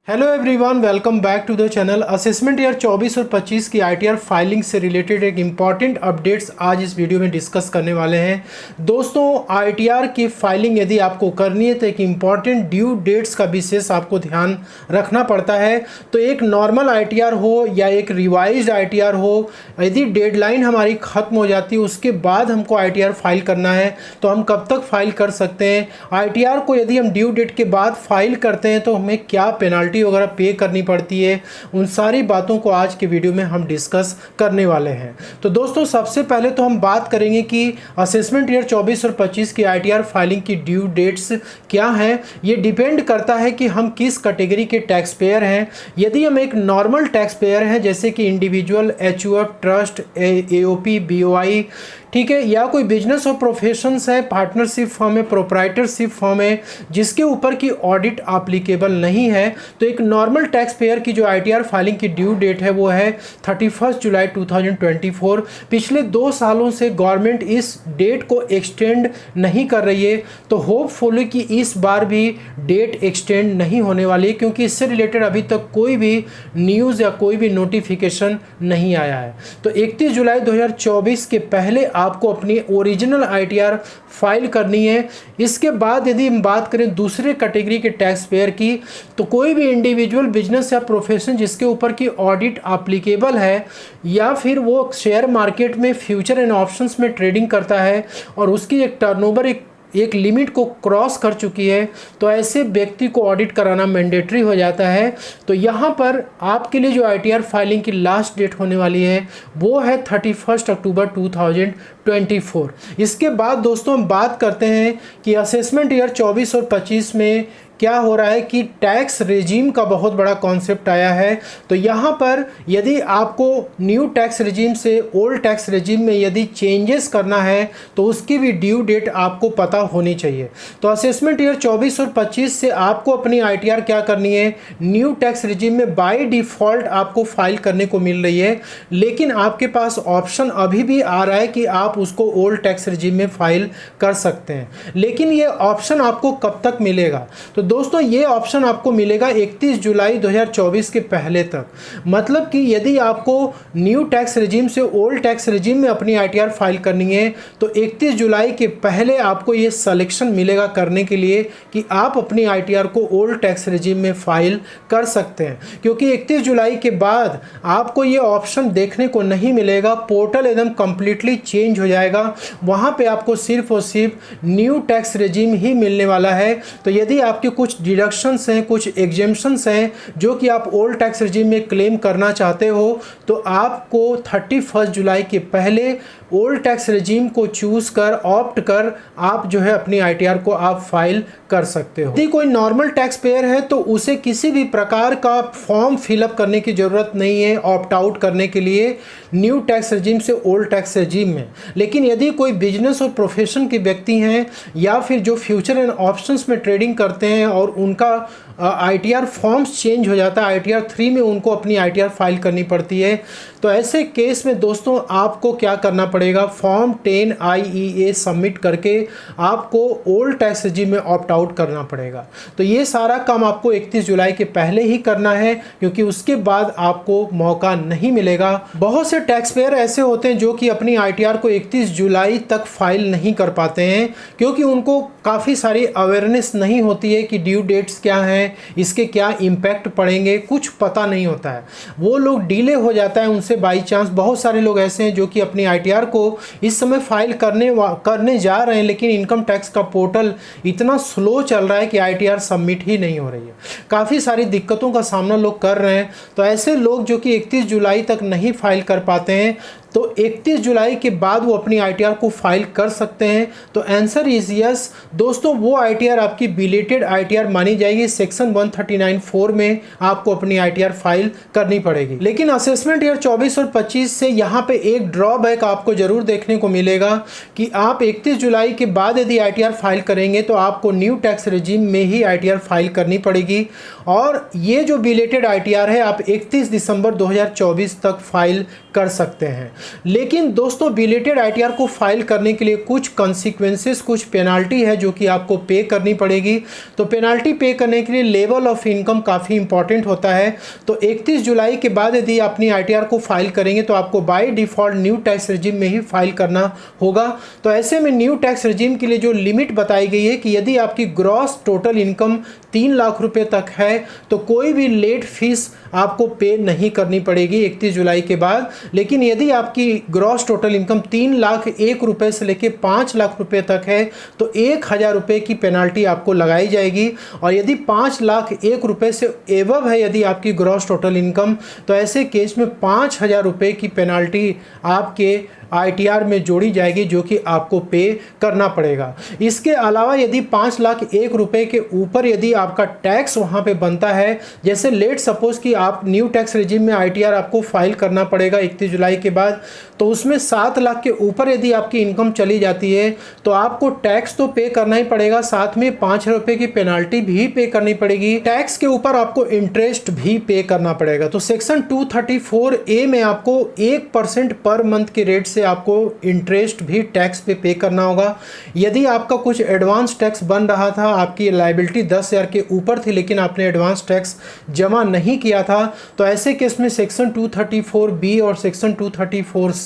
Hello everyone, welcome back to the channel. Assessment year 24 और 25 की ITR filing से related एक इम्पॉर्टेंट अपडेट्स आज इस वीडियो में डिस्कस करने वाले हैं। दोस्तों, आईटीआर की फाइलिंग यदि आपको करनी है तो एक इम्पॉर्टेंट ड्यू डेट्स का विशेष आपको ध्यान रखना पड़ता है। तो एक नॉर्मल आईटीआर हो या एक रिवाइज्ड आईटीआर हो, यदि डेडलाइन हमारी ख़त्म हो जाती है उसके बाद हमको आईटीआर फाइल करना है तो हम कब तक फाइल कर सकते हैं। आईटीआर को यदि हम ड्यू डेट के बाद फाइल करते हैं तो हमें क्या पेनाल्टी वगैरह पे करनी पड़ती है, उन सारी बातों को आज के वीडियो में हम डिस्कस करने वाले हैं। तो दोस्तों, सबसे पहले तो हम बात करेंगे कि असेसमेंट ईयर 24 और 25 की आईटीआर फाइलिंग की ड्यू डेट्स क्या हैं। ये डिपेंड करता है कि हम किस कैटेगरी के टैक्स पेयर हैं। यदि हम एक नॉर्मल टैक्स पेयर हैं जैसे कि individual, HUF, trust, AOP, BOI, ठीक है, या कोई बिजनेस और प्रोफेशंस है, पार्टनरशिप फर्म है, प्रोप्राइटरशिप फर्म है जिसके ऊपर की ऑडिट एप्लीकेबल नहीं है, तो एक नॉर्मल टैक्स पेयर की जो आईटीआर फाइलिंग की ड्यू डेट है वो है 31 जुलाई 2024। पिछले 2 सालों से गवर्नमेंट इस डेट को एक्सटेंड नहीं कर रही है, तो होपफुली कि इस बार भी डेट एक्सटेंड नहीं होने वाली है, क्योंकि इससे रिलेटेड अभी तक कोई भी न्यूज़ या कोई भी नोटिफिकेशन नहीं आया है। तो 31 जुलाई 2024 के पहले आपको अपनी ओरिजिनल आईटीआर फाइल करनी है। इसके बाद यदि हम बात करें दूसरे कैटेगरी के टैक्स पेयर की, तो कोई भी इंडिविजुअल, बिजनेस या प्रोफेशन जिसके ऊपर की ऑडिट एप्लीकेबल है या फिर वो शेयर मार्केट में फ्यूचर एंड ऑप्शंस में ट्रेडिंग करता है और उसकी एक टर्नओवर एक लिमिट को क्रॉस कर चुकी है, तो ऐसे व्यक्ति को ऑडिट कराना मैंडेटरी हो जाता है। तो यहाँ पर आपके लिए जो आईटीआर फाइलिंग की लास्ट डेट होने वाली है वो है 31 अक्टूबर 2024। इसके बाद दोस्तों हम बात करते हैं कि असेसमेंट ईयर 24 और 25 में क्या हो रहा है कि टैक्स रेजिम का बहुत बड़ा कॉन्सेप्ट आया है। तो यहाँ पर यदि आपको न्यू टैक्स रेजिम से ओल्ड टैक्स रेजिम में यदि चेंजेस करना है तो उसकी भी ड्यू डेट आपको पता होनी चाहिए। तो असेसमेंट ईयर 24 और 25 से आपको अपनी आईटीआर क्या करनी है, न्यू टैक्स रेजिम में बाय डिफ़ॉल्ट आपको फाइल करने को मिल रही है, लेकिन आपके पास ऑप्शन अभी भी आ रहा है कि आप उसको ओल्ड टैक्स रेजिम में फाइल कर सकते हैं। लेकिन ये ऑप्शन आपको कब तक मिलेगा? तो दोस्तों, ये ऑप्शन आपको मिलेगा 31 जुलाई 2024 के पहले तक। मतलब कि यदि आपको न्यू टैक्स रेजिम से ओल्ड टैक्स रेजिम में अपनी आईटीआर फाइल करनी है तो 31 जुलाई के पहले आपको ये सिलेक्शन मिलेगा करने के लिए कि आप अपनी आईटीआर को ओल्ड टैक्स रेजिम में फाइल कर सकते हैं, क्योंकि 31 जुलाई के बाद आपको ये ऑप्शन देखने को नहीं मिलेगा। पोर्टल एकदम कंप्लीटली चेंज हो जाएगा, वहाँ पे आपको सिर्फ और सिर्फ न्यू टैक्स रेजिम ही मिलने वाला है। तो यदि आपके कुछ डिडक्शंस हैं, कुछ एग्जेम्पशंस हैं जो कि आप ओल्ड टैक्स रेजिम में क्लेम करना चाहते हो, तो आपको 31 जुलाई के पहले ओल्ड टैक्स रेजिम को चूज़ कर, ऑप्ट कर, आप जो है अपनी आईटीआर को आप फाइल कर सकते हो। यदि कोई नॉर्मल टैक्स पेयर है तो उसे किसी भी प्रकार का फॉर्म फिलअप करने की ज़रूरत नहीं है ऑप्ट आउट करने के लिए न्यू टैक्स रेजिम से ओल्ड टैक्स रेजिम में। लेकिन यदि कोई बिजनेस और प्रोफेशन के व्यक्ति हैं या फिर जो फ्यूचर एंड ऑप्शंस में ट्रेडिंग करते हैं और उनका आईटीआर फॉर्म्स चेंज हो जाता है, आईटीआर 3 में उनको अपनी आईटीआर फाइल करनी पड़ती है, तो ऐसे केस में दोस्तों आपको क्या करना पड़ेगा, फॉर्म 10 IEA सबमिट करके आपको ओल्ड टैक्स रेजिम में ऑप्ट आउट करना पड़ेगा। तो ये सारा काम आपको 31 जुलाई के पहले ही करना है, क्योंकि उसके बाद आपको मौका नहीं मिलेगा। बहुत से टैक्स पेयर ऐसे होते हैं जो कि अपनी आईटीआर को 31 जुलाई तक फाइल नहीं कर पाते हैं, क्योंकि उनको काफ़ी सारी अवेयरनेस नहीं होती है कि ड्यू डेट्स क्या हैं, इसके क्या इम्पैक्ट पड़ेंगे, कुछ पता नहीं होता है। वो लोग डिले हो जाता है उनसे बाई चांस। बहुत सारे लोग ऐसे हैं जो कि अपनी आईटीआर को इस समय फाइल करने जा रहे हैं, लेकिन इनकम टैक्स का पोर्टल इतना स्लो चल रहा है कि आईटीआर सबमिट ही नहीं हो रही है। काफ़ी सारी दिक्कतों का सामना लोग कर रहे हैं। तो ऐसे लोग जो कि 31 जुलाई तक नहीं फाइल कर पाते हैं, तो 31 जुलाई के बाद वो अपनी आईटीआर को फाइल कर सकते हैं। तो आंसर इज यस। दोस्तों, वो आईटीआर आपकी बिलेटेड आईटीआर मानी जाएगी। सेक्शन 139(4) में आपको अपनी आईटीआर फाइल करनी पड़ेगी। लेकिन असेसमेंट ईयर 24 और 25 से यहाँ पे एक ड्रॉबैक आपको जरूर देखने को मिलेगा कि आप 31 जुलाई के बाद यदि आईटीआर फाइल करेंगे तो आपको न्यू टैक्स रेजिम में ही आईटीआर फाइल करनी पड़ेगी, और ये जो बिलेटेड आईटीआर है आप 31 दिसंबर 2024 तक फाइल कर सकते हैं। लेकिन दोस्तों बिलेटेड आईटीआर को फाइल करने के लिए कुछ कॉन्सिक्वेंसेस, कुछ पेनाल्टी है जो कि आपको पे करनी पड़ेगी। तो पेनाल्टी पे करने के लिए लेवल ऑफ इनकम काफ़ी इंपॉर्टेंट होता है। तो 31 जुलाई के बाद यदि अपनी आईटीआर को फाइल करेंगे तो आपको by default new tax regime में ही फाइल करना होगा। तो ऐसे में न्यू टैक्स रिजीम के लिए जो लिमिट बताई गई है कि यदि आपकी ग्रॉस टोटल इनकम 3 लाख रुपए तक है तो कोई भी लेट फीस आपको पे नहीं करनी पड़ेगी 31 जुलाई के बाद। लेकिन यदि आपकी ग्रॉस टोटल इनकम 3,01,000 रुपए से लेकर 5 लाख रुपए तक है तो 1,000 रुपए की पेनाल्टी आपको लगाई जाएगी। और यदि 5,01,000 रुपए से एबव है यदि आपकी ग्रॉस टोटल इनकम, तो ऐसे केस में 5,000 रुपए की पेनाल्टी आपके आईटीआर में जोड़ी जाएगी जो कि आपको पे करना पड़ेगा। इसके अलावा यदि 5,01,000 रुपए के ऊपर यदि आपका टैक्स वहाँ पे बनता है, जैसे लेट सपोज कि आप न्यू टैक्स रिजीम में आईटीआर आपको फाइल करना पड़ेगा 31 जुलाई के बाद, तो उसमें 7 लाख के ऊपर यदि आपकी इनकम चली जाती है तो आपको टैक्स तो पे करना ही पड़ेगा, साथ में 5 रुपये की पेनाल्टी भी पे करनी पड़ेगी। टैक्स के ऊपर आपको इंटरेस्ट भी पे करना पड़ेगा। तो सेक्शन 234A में आपको 1% पर मंथ के रेट से आपको इंटरेस्ट भी टैक्स पे करना होगा। यदि आपका कुछ एडवांस टैक्स बन रहा था, आपकी लायबिलिटी 10,000 के ऊपर थी लेकिन आपने एडवांस टैक्स जमा नहीं किया था, तो ऐसे केस में सेक्शन 234B और सेक्शन 234C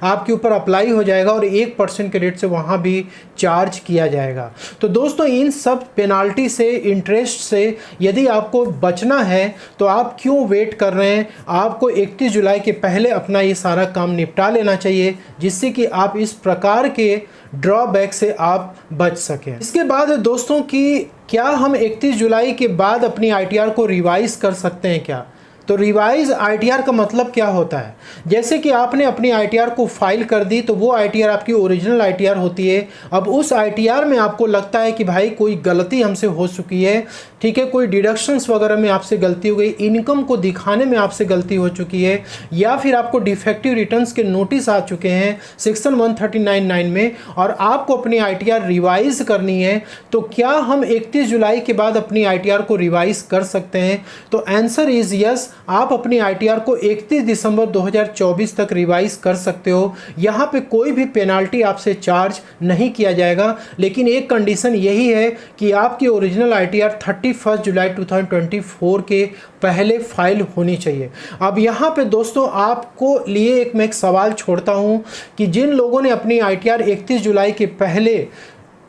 आपके ऊपर अप्लाई हो जाएगा और 1% के रेट से वहाँ भी चार्ज किया जाएगा। तो दोस्तों इन सब पेनाल्टी से, इंटरेस्ट से यदि आपको बचना है तो आप क्यों वेट कर रहे हैं? आपको 31 जुलाई के पहले अपना ये सारा काम निपटा लेना चाहिए जिससे कि आप इस प्रकार के ड्रॉबैक से आप बच सकें। इसके बाद दोस्तों कि क्या हम 31 जुलाई के बाद अपनी आईटीआर को रिवाइज कर सकते हैं क्या? तो रिवाइज आईटीआर का मतलब क्या होता है? जैसे कि आपने अपनी आईटीआर को फाइल कर दी तो वो आईटीआर आपकी ओरिजिनल आईटीआर होती है। अब उस आईटीआर में आपको लगता है कि भाई कोई गलती हमसे हो चुकी है, ठीक है, कोई डिडक्शंस वगैरह में आपसे गलती हो गई, इनकम को दिखाने में आपसे गलती हो चुकी है, या फिर आपको डिफेक्टिव रिटर्न्स के नोटिस आ चुके हैं सेक्शन 139(9) में और आपको अपनी आईटीआर रिवाइज करनी है। तो क्या हम 31 जुलाई के बाद अपनी आईटीआर को रिवाइज कर सकते हैं? तो आंसर इज यस। आप अपनी आईटीआर को 31 दिसंबर 2024 तक रिवाइज कर सकते हो। यहाँ पे कोई भी पेनाल्टी आपसे चार्ज नहीं किया जाएगा, लेकिन एक कंडीशन यही है कि आपकी ओरिजिनल आईटीआर 31 जुलाई 2024 के पहले फाइल होनी चाहिए। अब यहाँ पे दोस्तों आपको लिए मैं एक सवाल छोड़ता हूँ कि जिन लोगों ने अपनी आईटीआर 31 जुलाई के पहले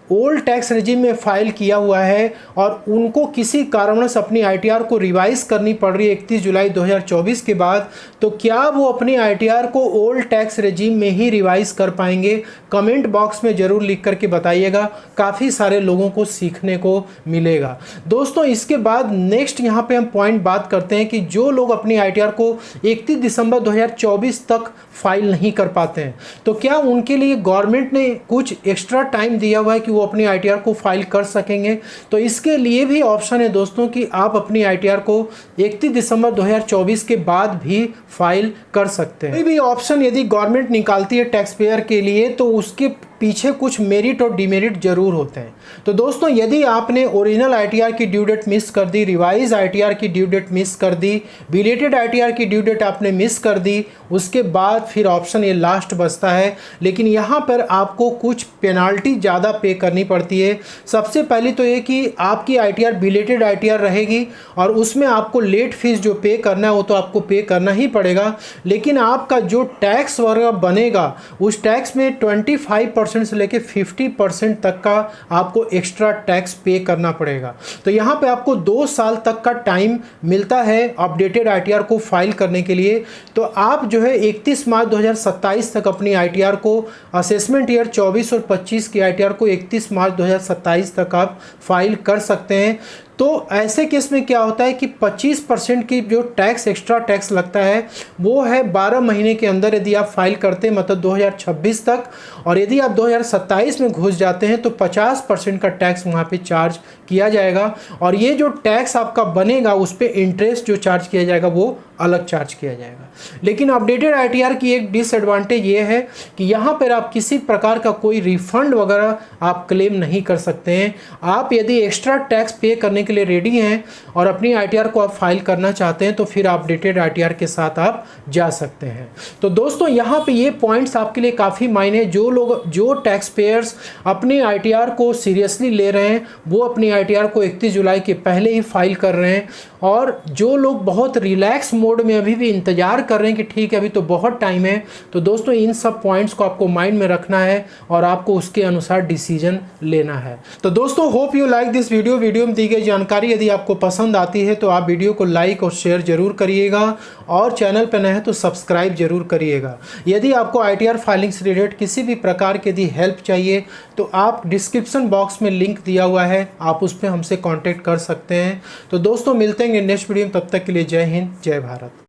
ओल्ड टैक्स रिजीम में फाइल किया हुआ है और उनको किसी कारणवश अपनी आईटीआर को रिवाइज करनी पड़ रही है 31 जुलाई 2024 के बाद, तो क्या वो अपनी आईटीआर को ओल्ड टैक्स रिजीम में ही रिवाइज कर पाएंगे? कमेंट बॉक्स में ज़रूर लिख करके बताइएगा, काफ़ी सारे लोगों को सीखने को मिलेगा। दोस्तों इसके बाद नेक्स्ट यहाँ पे हम पॉइंट बात करते हैं कि जो लोग अपनी आईटीआर को 31 दिसंबर 2024 तक फाइल नहीं कर पाते हैं तो क्या उनके लिए गवर्नमेंट ने कुछ एक्स्ट्रा टाइम दिया हुआ है कि वो अपनी आईटीआर को फाइल कर सकेंगे? तो इसके लिए भी ऑप्शन है दोस्तों कि आप अपनी आईटीआर को 31 दिसंबर 2024 के बाद भी फाइल कर सकते हैं। कोई भी ऑप्शन यदि गवर्नमेंट निकालती है टैक्स पेयर के लिए तो उसके पीछे कुछ मेरिट और डिमेरिट जरूर होते हैं। तो दोस्तों यदि आपने ओरिजिनल आईटीआर की ड्यू डेट मिस कर दी, रिवाइज आईटीआर की ड्यू डेट मिस कर दी, बिलेटेड आईटीआर की ड्यू डेट आपने मिस कर दी, उसके बाद फिर ऑप्शन ये लास्ट बचता है, लेकिन यहाँ पर आपको कुछ पेनाल्टी ज़्यादा पे करनी पड़ती है। सबसे पहले तो ये कि आपकी आईटीआर बिलेटेड आईटीआर रहेगी और उसमें आपको लेट फीस जो पे करना है वो तो आपको पे करना ही पड़ेगा, लेकिन आपका जो टैक्स वगैरह बनेगा उस टैक्स में 25% से लेके 50% तक का आपको एक्स्ट्रा टैक्स पे करना पड़ेगा। तो यहाँ पे आपको 2 साल तक का टाइम मिलता है अपडेटेड आईटीआर को फाइल करने के लिए। तो आप जो है 31 मार्च 2027 तक अपनी आईटीआर को, असेसमेंट ईयर 24 और 25 की आईटीआर को 31 मार्च 2027 तक आप फाइल कर सकते हैं। तो ऐसे केस में क्या होता है कि 25% की जो टैक्स, एक्स्ट्रा टैक्स लगता है वो है 12 महीने के अंदर यदि आप फाइल करते हैं, मतलब 2026 तक, और यदि आप 2027 में घुस जाते हैं तो 50% का टैक्स वहाँ पे चार्ज किया जाएगा और ये जो टैक्स आपका बनेगा उस पर इंटरेस्ट जो चार्ज किया जाएगा वो अलग चार्ज किया जाएगा। लेकिन अपडेटेड आईटीआर की एक डिसएडवांटेज ये है कि यहाँ पर आप किसी प्रकार का कोई रिफंड वगैरह आप क्लेम नहीं कर सकते हैं। आप यदि एक्स्ट्रा टैक्स पे करने के लिए रेडी हैं और अपनी ITR को आप फाइल करना चाहते हैं तो फिर आप अपडेटेड ITR के साथ आप जा सकते हैं। तो दोस्तों यहाँ पे ये पॉइंट्स आपके लिए काफ़ी मायने, जो टैक्स पेयर्स अपनी ITR को सीरियसली ले रहे हैं वो अपनी ITR को 31 जुलाई के पहले ही फाइल कर रहे हैं, और जो लोग बहुत रिलैक्स मोड में अभी भी इंतज़ार कर रहे हैं कि ठीक है अभी तो बहुत टाइम है, तो दोस्तों इन सब पॉइंट्स को आपको माइंड में रखना है और आपको उसके अनुसार डिसीजन लेना है। तो दोस्तों hope you like this video में दी गई जानकारी यदि आपको पसंद आती है तो आप वीडियो को लाइक और शेयर जरूर करिएगा, और चैनल पर नए हैं तो सब्सक्राइब जरूर करिएगा। यदि आपको ITR फाइलिंग से रिलेटेड किसी भी प्रकार की यदि हेल्प चाहिए तो आप डिस्क्रिप्शन बॉक्स में लिंक दिया हुआ है, आप उस पर हमसे कॉन्टेक्ट कर सकते हैं। तो दोस्तों मिलते हैं नेक्स्ट वीडियो में, तब तक के लिए जय हिंद जय भारत।